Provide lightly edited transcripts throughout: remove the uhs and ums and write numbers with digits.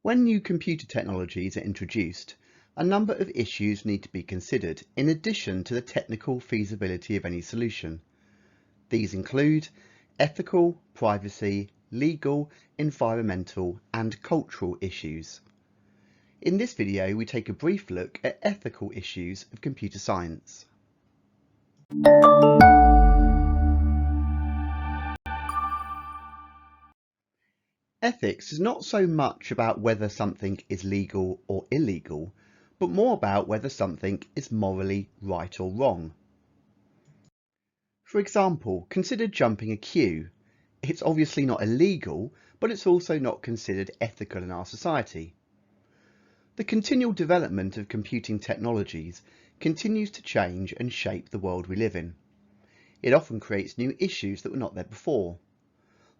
When new computer technologies are introduced, a number of issues need to be considered in addition to the technical feasibility of any solution. These include ethical, privacy, legal, environmental and cultural issues. In this video, we take a brief look at ethical issues of computer science. Ethics is not so much about whether something is legal or illegal, but more about whether something is morally right or wrong. For example, consider jumping a queue. It's obviously not illegal, but it's also not considered ethical in our society. The continual development of computing technologies continues to change and shape the world we live in. It often creates new issues that were not there before.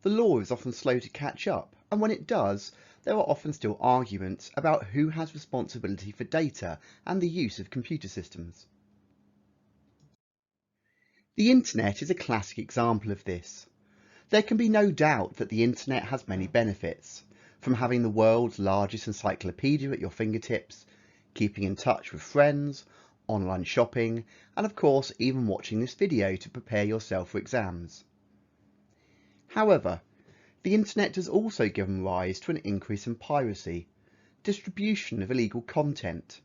The law is often slow to catch up, and when it does, there are often still arguments about who has responsibility for data and the use of computer systems. The Internet is a classic example of this. There can be no doubt that the Internet has many benefits, from having the world's largest encyclopedia at your fingertips, keeping in touch with friends, online shopping, and of course even watching this video to prepare yourself for exams. However, the Internet has also given rise to an increase in piracy, distribution of illegal content,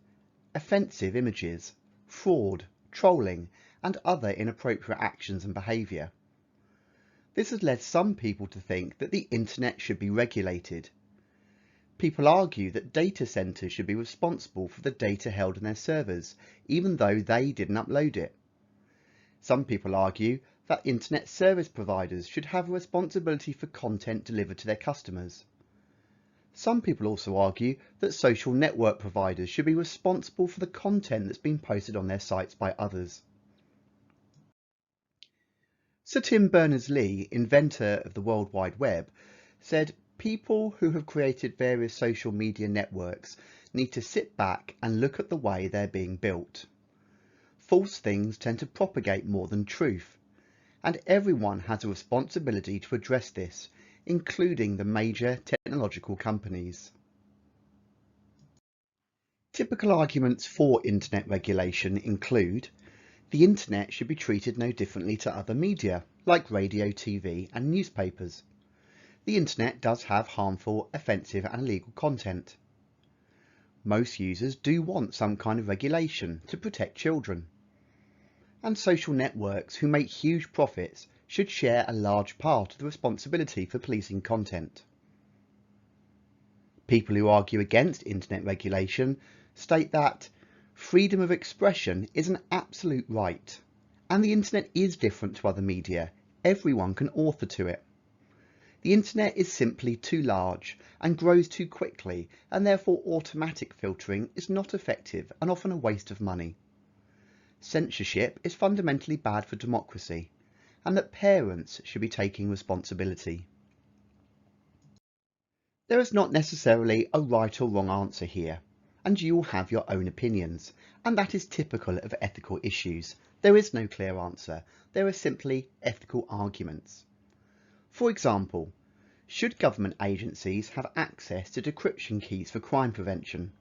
offensive images, fraud, trolling, and other inappropriate actions and behaviour. This has led some people to think that the Internet should be regulated. People argue that data centres should be responsible for the data held in their servers, even though they didn't upload it. Some people argue that Internet service providers should have a responsibility for content delivered to their customers. Some people also argue that social network providers should be responsible for the content that's been posted on their sites by others. Sir Tim Berners-Lee, inventor of the World Wide Web, said people who have created various social media networks need to sit back and look at the way they're being built. False things tend to propagate more than truth, and everyone has a responsibility to address this, including the major technological companies. Typical arguments for Internet regulation include the Internet should be treated no differently to other media, like radio, TV and newspapers. The Internet does have harmful, offensive and illegal content. Most users do want some kind of regulation to protect children. And social networks who make huge profits should share a large part of the responsibility for policing content. People who argue against Internet regulation state that freedom of expression is an absolute right, and the Internet is different to other media. Everyone can author to it. The Internet is simply too large and grows too quickly, and therefore automatic filtering is not effective and often a waste of money. Censorship is fundamentally bad for democracy, and that parents should be taking responsibility. There is not necessarily a right or wrong answer here, and you will have your own opinions, and that is typical of ethical issues. There is no clear answer, there are simply ethical arguments. For example, should government agencies have access to decryption keys for crime prevention?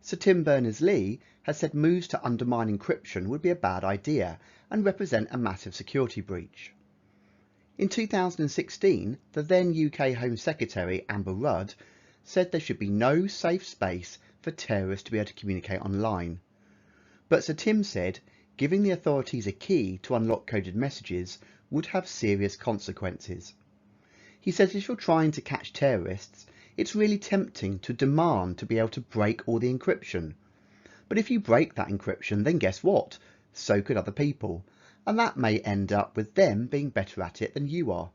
Sir Tim Berners-Lee has said moves to undermine encryption would be a bad idea and represent a massive security breach. In 2016, the then UK Home Secretary Amber Rudd said there should be no safe space for terrorists to be able to communicate online. But Sir Tim said giving the authorities a key to unlock coded messages would have serious consequences. He says if you're trying to catch terrorists, it's really tempting to demand to be able to break all the encryption. But if you break that encryption, then guess what? So could other people, and that may end up with them being better at it than you are.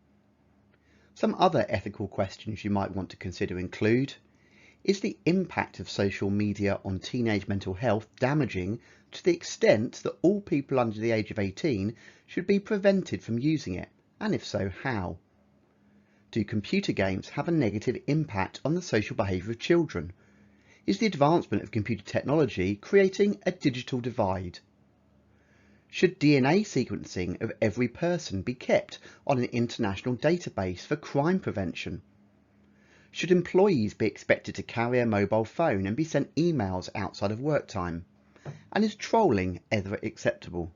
Some other ethical questions you might want to consider include: is the impact of social media on teenage mental health damaging to the extent that all people under the age of 18 should be prevented from using it, and if so, how? Do computer games have a negative impact on the social behaviour of children? Is the advancement of computer technology creating a digital divide? Should DNA sequencing of every person be kept on an international database for crime prevention? Should employees be expected to carry a mobile phone and be sent emails outside of work time? And is trolling ever acceptable?